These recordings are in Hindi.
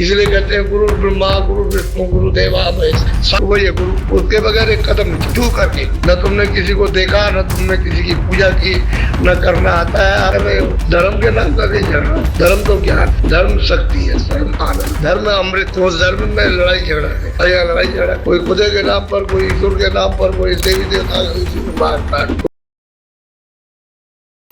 इसलिए कहते हैं गुरु ब्रह्मा गुरु विष्णु गुरु देवा महेश, सब वही है गुरु। उसके बगैर एक कदम नहीं, छू करके। न तुमने किसी को देखा, न तुमने किसी की पूजा की, न करना आता है। अरे धर्म के नाम का नहीं झगड़ा। धर्म तो क्या, धर्म शक्ति है, धर्म अमृत। उस धर्म में लड़ाई झगड़ा है, लड़ाई झगड़ा कोई खुदे के नाम पर, कोई ईश्वर के नाम पर, कोई देवी देवता मार काट।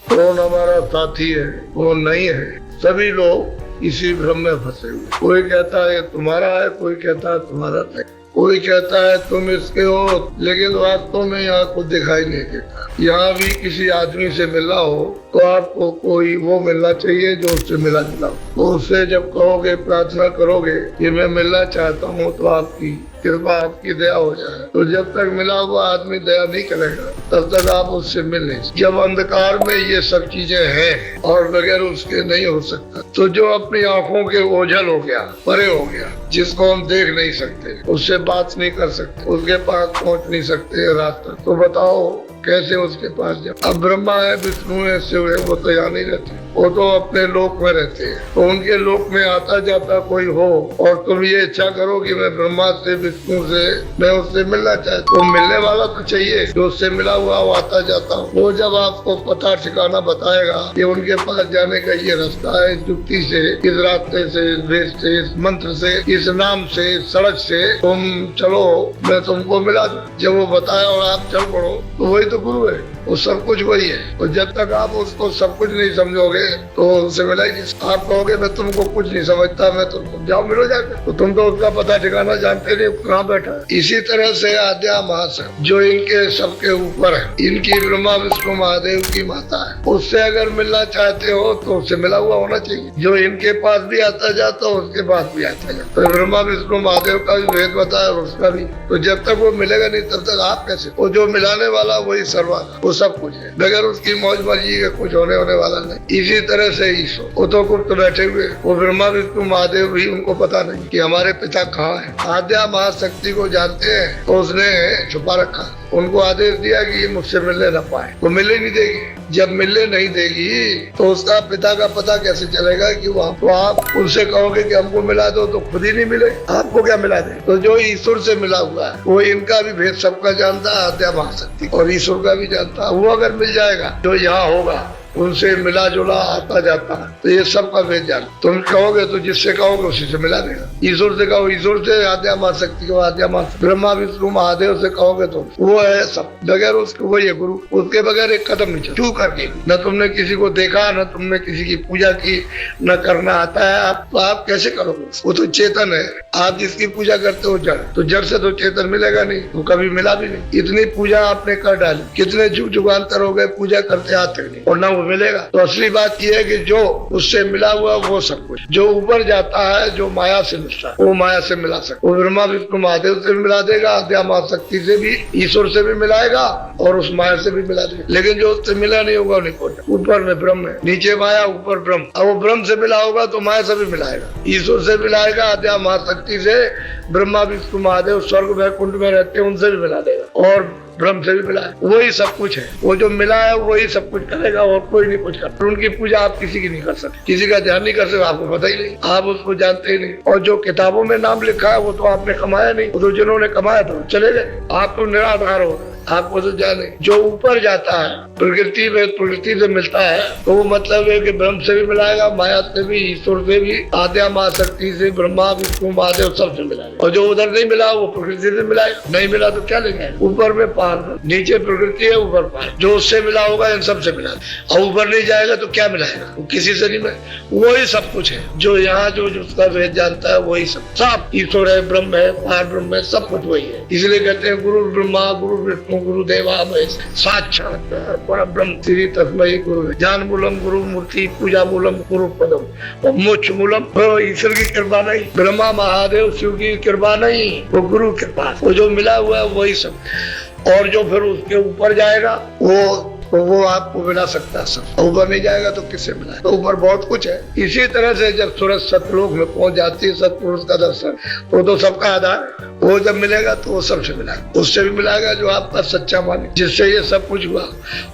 कौन हमारा साथी है, कौन नहीं है, सभी लोग इसी भ्रम में फंसे हुए। कोई कहता है तुम्हारा है, कोई कहता है तुम्हारा नहीं, कोई कहता है तुम इसके हो, लेकिन वास्तव में यहाँ कुछ दिखाई नहीं देता। यहाँ भी किसी आदमी से मिला हो तो आपको कोई वो मिलना चाहिए जो उससे मिला जुला हो। तो उससे जब कहोगे, प्रार्थना करोगे कि मैं मिलना चाहता हूँ, तो आपकी कृपा, आपकी दया हो जाए। तो जब तक मिला हुआ आदमी दया नहीं करेगा, तब तक आप उससे मिल नहीं। जब अंधकार में ये सब चीजें हैं और बगैर उसके नहीं हो सकता, तो जो अपनी आंखों के ओझल हो गया, परे हो गया, जिसको हम देख नहीं सकते, उससे बात नहीं कर सकते, उसके पास पहुंच नहीं सकते रास्ता, तो बताओ कैसे उसके पास जाओ। अब ब्रह्मा है, विष्णु है, शिव है, वो तो यहाँ नहीं रहते, वो तो अपने लोक में रहते हैं। तो उनके लोक में आता जाता कोई हो और तुम ये इच्छा करो कि मैं ब्रह्मा से, विष्णु से, मैं उससे मिलना चाहता, तो मिलने वाला तो चाहिए जो उससे मिला हुआ वो आता जाता हो। वो जब आपको पता ठिकाना बताएगा कि उनके पास जाने का ये रास्ता है, इस युक्ति से, इस रास्ते से, इस भेष से, इस मंत्र से, इस नाम से, इस सड़क से तुम चलो, मैं तुमको मिला दूं। जब वो बताया और आप चल पड़ो, तो वही तो गुरु है, वो सब कुछ वही है। और जब तक आप उसको सब कुछ नहीं समझोगे तो उससे मिला ही नहीं। आप कहोगे मैं तुमको कुछ नहीं समझता, मैं तुमको जाओ मिलो जाके, तो तुम तो उसका पता ठिकाना जानते नहीं कहाँ बैठा है। इसी तरह से आद्या महाशक्ति जो इनके सबके ऊपर है, इनकी ब्रह्मा विष्णु महादेव की माता है, उससे अगर मिलना चाहते हो तो उससे मिला हुआ होना चाहिए। जो इनके पास भी आता जाता हो, उसके पास भी आता जाता। तो ब्रह्मा विष्णु महादेव का भी भेद बताया और उसका भी। तो जब तक वो मिलेगा नहीं, तब तक आप कैसे? वो जो मिलाने वाला वही सर्वा, वो सब कुछ है, बगैर उसकी मौज मर्जी के कुछ होने वाला नहीं। इसी तरह से ईश्वर, वो तो गुप्त बैठे हुए, वो ब्रह्मा विष्णु महादेव भी उनको पता नहीं कि हमारे पिता कहाँ है। आद्या महाशक्ति को जानते हैं तो उसने छुपा रखा, उनको आदेश दिया कि ये मुझसे मिलने न पाए, वो मिलने नहीं देगी। जब मिलने नहीं देगी तो उसका पिता का पता कैसे चलेगा कि वहाँ? तो आप उनसे कहोगे कि हमको मिला दो, तो खुद ही नहीं मिले, आपको क्या मिला दे? तो जो ईश्वर से मिला हुआ है वो इनका भी भेद सबका जानता है, आद्या महाशक्ति, और ईश्वर का भी जानता है। वो अगर मिल जाएगा, जो यहाँ होगा उनसे मिला जुला आता जाता, तो ये सब का भेद जान। तुम कहोगे तो जिससे कहोगे उसी से मिला देगा। ईश्वर से कहो, ईश्वर से, आद्या महाशक्ति को आद्या महाशक्ति, ब्रह्मा विष्णु महादेव से कहोगे तो वो है सब, बगैर उसके वही है गुरु। उसके बगैर एक कदम नहीं चल, छू करके। न तुमने किसी को देखा, न तुमने किसी की पूजा की, न करना आता है आप, तो आप कैसे करोगे? वो तो चेतन है, आप जिसकी पूजा करते हो जड़, तो जड़ से तो चेतन मिलेगा नहीं, तो कभी मिला भी नहीं। इतनी पूजा आपने कर डाली, कितने जुग जुगांतर हो गए पूजा करते आज तक नहीं, और ना वो मिलेगा। तो असली बात यह है कि जो उससे मिला हुआ वो सब कुछ, जो ऊपर जाता है, जो माया से मिलता है, वो माया से मिला सकता। वो ब्रह्मा विष्णु महादेव से भी मिला देगा, आद्या महाशक्ति से भी, ईश्वर से भी मिलाएगा और उस माया से भी मिला देगा। लेकिन जो उससे मिला नहीं होगा नहीं पहुंचा। ऊपर में ब्रह्म है, नीचे माया, ऊपर ब्रह्म। अब वो ब्रह्म से मिला होगा तो माया से भी मिलाएगा, ईश्वर से मिलाएगा, आद्या महाशक्ति से, ब्रह्मा विष्णु महादेव स्वर्ग वैकुंठ में रहते हैं उनसे भी मिला देगा, और ब्रह्म से भी मिला है। वही सब कुछ है, वो जो मिला है वही सब कुछ करेगा, और कोई नहीं कुछ कर। उनकी पूजा आप किसी की नहीं कर सकते, किसी का ध्यान नहीं कर सकते, आपको पता ही नहीं, आप उसको जानते ही नहीं। और जो किताबों में नाम लिखा है वो तो आपने कमाया नहीं, वो तो जिन्होंने कमाया था चले गए, आप तो निराधार हो, आपको तो जाने। जो ऊपर जाता है प्रकृति में, प्रकृति से मिलता है, तो वो मतलब है कि ब्रह्म से भी मिलाएगा, माया से भी, ईश्वर से भी, आद्या महाशक्ति से, ब्रह्मा विष्णु महादेव सबसे मिलाएगा। और जो उधर नहीं मिला वो प्रकृति से मिलाएगा, नहीं मिला तो क्या लेंगे? ऊपर में पार, नीचे प्रकृति है, ऊपर पार। जो उससे मिला होगा इन सबसे मिला, और ऊपर नहीं जाएगा तो क्या मिलाएगा? वो किसी से नहीं मिला। वही सब कुछ है, जो यहाँ जो उसका वेद जानता है वही सब ईश्वर है, ब्रह्म है, पार ब्रह्म है, सब कुछ वही है। इसलिए कहते हैं गुरु ब्रह्मा गुरु विष्णु गुरु देवा महेश, साक्षात परब्रह्म श्री तस्मै गुरु। ज्ञान मूलम गुरु मूर्ति, पूजा मूलम गुरु पदम, और मोक्ष मूलम ईश्वर की कृपा नहीं, ब्रह्मा महादेव शिव की कृपा नहीं, वो गुरु कृपा। वो जो मिला हुआ है वही सब। और जो फिर उसके ऊपर जाएगा वो तो वो आपको मिला सकता है सब। ऊपर नहीं जाएगा तो किससे मिलाए? तो ऊपर बहुत कुछ है। इसी तरह से जब सूरज सतलोक में पहुंच जाती है, सतपुरुष का दर्शन, वो तो सबका आधार है। वो जब मिलेगा तो वो सबसे मिलाएगा, उससे भी मिलाएगा जो आपका सच्चा मालिक, जिससे ये सब कुछ हुआ।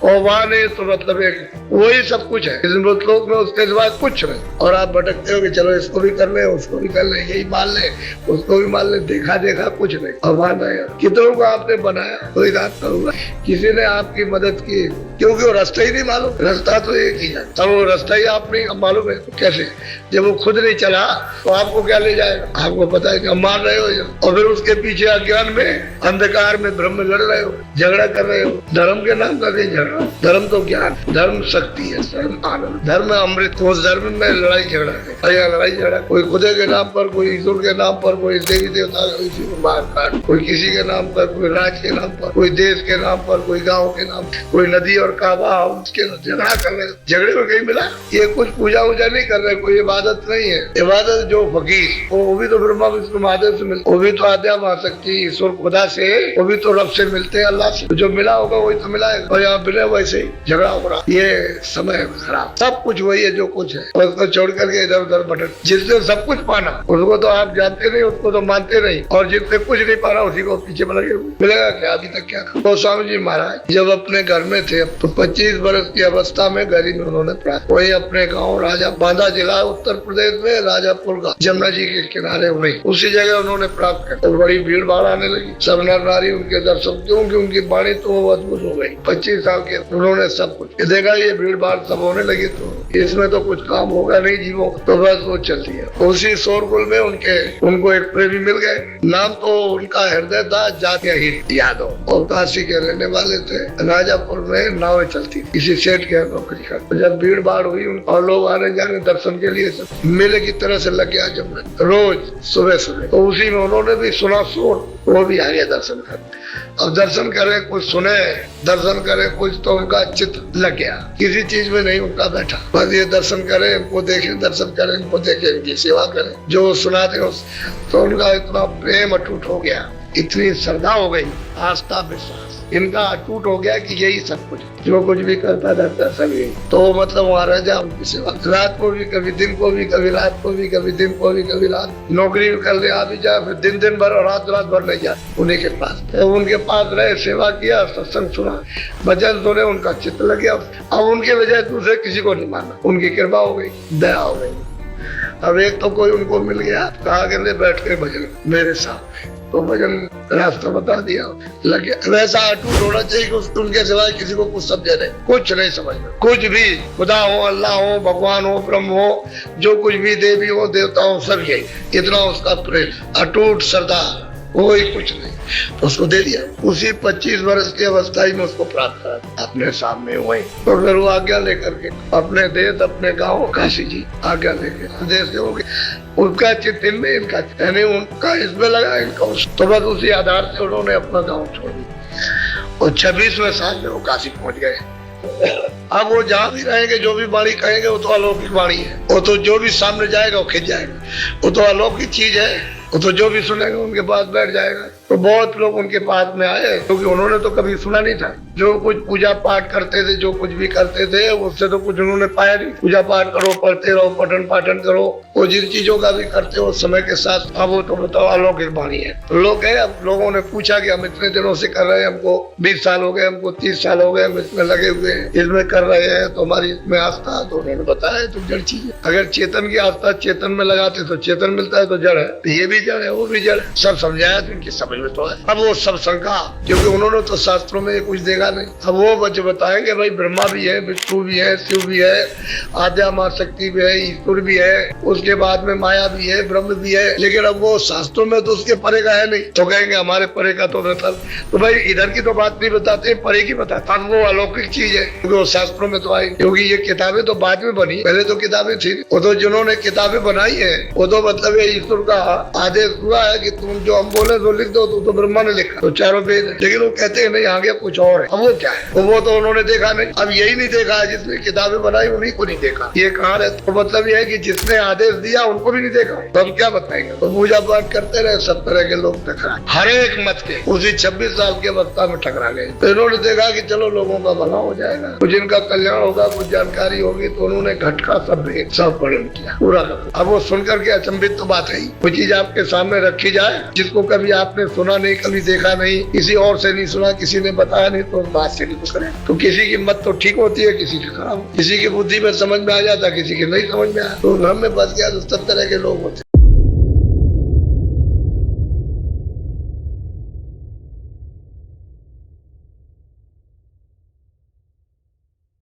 और वहां नहीं तो मतलब एक वही सब कुछ है इस लोक में, उसके सिवा कुछ नहीं। और आप भटकते हो कि चलो इसको भी कर ले, उसको भी कर ले, यही मान ले, उसको भी मान ले, देखा देखा कुछ नहीं। और मान रहे कितनों को आपने बनाया, कोई रात का हुआ, किसी ने आपकी मदद की, क्योंकि वो रास्ता ही नहीं मालूम। रास्ता तो एक ही है, तब वो रास्ता ही आप नहीं मालूम है। कैसे? जब वो खुद नहीं चला तो आपको क्या ले जाएगा? आपको पता है कि मान रहे हो, और फिर उसके पीछे अज्ञान में, अंधकार में, भ्रम में लड़ रहे हो, झगड़ा कर रहे हो। धर्म के नाम का नहीं झगड़ा, धर्म तो ज्ञान, धर्म शक्ति है, धर्म आनंद, धर्म अमृत। उस धर्म में लड़ाई झगड़ा है, लड़ाई झगड़ा कोई खुदे के नाम पर, कोई ईश्वर के नाम पर, कोई देवी देवता किसी को मार काट, कोई किसी के नाम पर, कोई राज के नाम पर, कोई देश के नाम पर, कोई गाँव के नाम, कोई नदी और काबा, उसके झगड़ा कर रहे। झगड़े में कहीं मिला? ये कुछ पूजा वूजा नहीं कर रहे, कोई इबादत नहीं है। इबादत जो फकीर, वो भी तो ब्रह्मा विष्णु महादेव से मिलते, वो भी तो आद्या महाशक्ति ईश्वर खुदा से, वो भी तो रब से मिलते हैं, अल्लाह से। जो मिला होगा वही तो मिलाएगा। और यहाँ बिना वैसे ही झगड़ा हो रहा, ये समय खराब। सब कुछ वही है जो कुछ है, उसको छोड़ करके इधर उधर भटक। जिसने सब कुछ पाना उसको तो आप जानते नहीं, उसको तो मानते नहीं, और जिसने कुछ नहीं पाना उसी को पीछे लगे हुए। मिलेगा क्या? अभी तक क्या? तो स्वामी जी महाराज जब अपने घर में थे तो 25 वर्ष की अवस्था में गरीब में उन्होंने प्राप्त, वही अपने गाँव राजा बांदा जिला उत्तर प्रदेश में राजापुर का जमुना जी के किनारे, वही उसी जगह उन्होंने प्राप्त कर। तो बड़ी भीड़ भाड़ आने लगी, सब नर नारी उनके दर्शन, क्योंकि उनकी वाणी तो अद्भुत हो गई। 25 साल के उन्होंने सब कुछ देखा, ये भीड़ भाड़ सब होने लगी, तो इसमें तो कुछ काम होगा नहीं जीवों, तो बस वो चलती है। उसी शोरगुल में उनको एक प्रेमी मिल गए, नाम तो उनका हृदय था जात्या ही यादव, और काशी के रहने वाले थे। राजापुर में नावें चलती, किसी सेठ के नौकरी कर। जब भीड़ भाड़ हुई और लोग आने जाने दर्शन के लिए सब मेले की तरह से लग गया जमुना रोज सुबह सुबह, तो उसी में उन्होंने भी सुना शोर, वो भी आ गया दर्शन करने। अब दर्शन करे, कुछ सुने, दर्शन करे कुछ, तो उनका चित्त लग गया, किसी चीज में नहीं उनका बैठा, बस ये दर्शन करे, इनको देखें, दर्शन करें, इनको देखें, इनकी सेवा करें, जो सुनाते हो। तो उनका इतना प्रेम अटूट हो गया, इतनी श्रद्धा हो गई, आस्था विश्वास इनका अटूट हो गया कि यही सब कुछ, जो कुछ भी करता रहता सभी। तो मतलब वहाँ रह जा उनकी सेवा, रात को भी, कभी दिन को भी, कभी रात को भी, कभी दिन को भी, कभी रात। नौकरी भी कर ले, आ भी जाए, फिर दिन भर और रात भर नहीं जाए उन्हीं के पास। तो उनके पास रहे, सेवा किया, सत्संग सुना, भजन सुने, उनका चित्त लग गया। अब उनके बजाय दूसरे किसी को नहीं माना, उनकी कृपा हो गई, दया हो गई। अब एक तो कोई उनको मिल गया, कहा के बैठ के भजन मेरे साथ, तो भजन रास्ता बता दिया, लग गया। वैसा अटूट होना चाहिए कि उनके सिवाय किसी को कुछ समझे नहीं, कुछ नहीं समझ में, कुछ भी, खुदा हो, अल्लाह हो, भगवान हो, ब्रह्म हो, जो कुछ भी, देवी हो, देवता हो, सब यही। इतना उसका प्रेम, अटूट श्रद्धा, कोई कुछ नहीं, तो उसको दे दिया। उसी 25 वर्ष की अवस्था में उसको प्राप्त करा अपने सामने वही। तो फिर वो आज्ञा लेकर के अपने देश, अपने गाँव काशी जी आज्ञा लेके देश से हो गए। उनका चित्त इनमें, इनका यानी उनका इसमें लगा, इनका उस, तो बस उसी आधार से उन्होंने अपना गाँव छोड़ दिया और 26वें साल में वो काशी पहुंच गए। अब वो जहाँ भी रहेंगे, जो भी वाणी कहेंगे, वो तो अलौकिक वाणी है, वो तो जो भी सामने जाएगा वो खिंच जाएगा, वो तो अलौकिक चीज है, वो तो जो भी सुनेगा उनके पास बैठ जाएगा। तो बहुत लोग उनके पास में आए, क्योंकि उन्होंने तो कभी सुना नहीं था। जो कुछ पूजा पाठ करते थे, जो कुछ भी करते थे, उससे तो कुछ उन्होंने पाया नहीं। पूजा पाठ करो, पढ़ते रहो, पठन पाठन करो, वो जिन चीजों का भी करते हो समय के साथ, अब वो तो बताओ अलौकिक वाणी है। लोग है, अब लोगों ने पूछा कि हम इतने दिनों से कर रहे हैं, हमको 20 साल हो गए, हमको 30 साल हो गए, हम इसमें लगे हुए हैं, इसमें कर रहे हैं, तो हमारी इसमें आस्था। तो उन्होंने बताया तो जड़ चीज है। अगर चेतन की आस्था चेतन में लगाते तो चेतन मिलता है, तो जड़ है, तो ये भी जड़ है, वो भी जड़ है। सब समझाया तो इनकी समझ में तो है। अब वो सब शंका, क्योंकि उन्होंने तो शास्त्रों में कुछ देखा नहीं। अब वो बच्चे बताएंगे भाई ब्रह्मा भी है, विष्णु भी है, शिव भी है, आद्या मां शक्ति भी है, ईश्वर भी है, उसके बाद में माया भी है, ब्रह्म भी है, लेकिन अब वो शास्त्रों में तो उसके परे का है नहीं। तो कहेंगे हमारे परे का तो मतलब, तो भाई इधर की तो बात नहीं बताते, परे की बताते। अब वो अलौकिक चीज है, क्योंकि वो शास्त्रों में तो आई, क्योंकि ये किताबें तो बाद में बनी, पहले तो किताबें थी। वो तो जिन्होंने किताबें बनाई है, वो तो मतलब ईश्वर का आदेश हुआ है कि तुम जो हम बोले तो लिख दो, हो तो ब्रह्मा ने लिखा, तो चारों वेद है। लेकिन वो कहते हैं नहीं आगे कुछ और है। अब वो क्या है? वो तो उन्होंने देखा नहीं। अब यही नहीं देखा है जिसने किताबें बनाई उन्हीं को नहीं देखा। ये कहाँ है? तो मतलब ये है कि जिसने आदेश दिया उनको भी नहीं देखा, तो हम क्या बताएंगे? तो पूजा पाठ करते रहे, सब तरह के लोग टकरा, हर एक मत के उसी 26 साल के वक्ता में टकरा गए। तो इन्होंने देखा कि चलो लोगों का भला हो जाएगा, कुछ इनका कल्याण होगा, कुछ जानकारी होगी, तो उन्होंने घटका सब वर्णन किया पूरा। अब वो सुनकर के अचंभित तो बात है, कोई चीज आपके सामने रखी जाए जिसको कभी आपने सुना नहीं, कभी देखा नहीं, किसी और से नहीं सुना, किसी ने बताया नहीं, तो बात से नहीं करें। तो किसी की मत तो ठीक होती है, किसी की खराब, किसी की बुद्धि में समझ में आ जाता, किसी की नहीं समझ में आया, तो घर में बस गया। तो सब तरह के लोग होते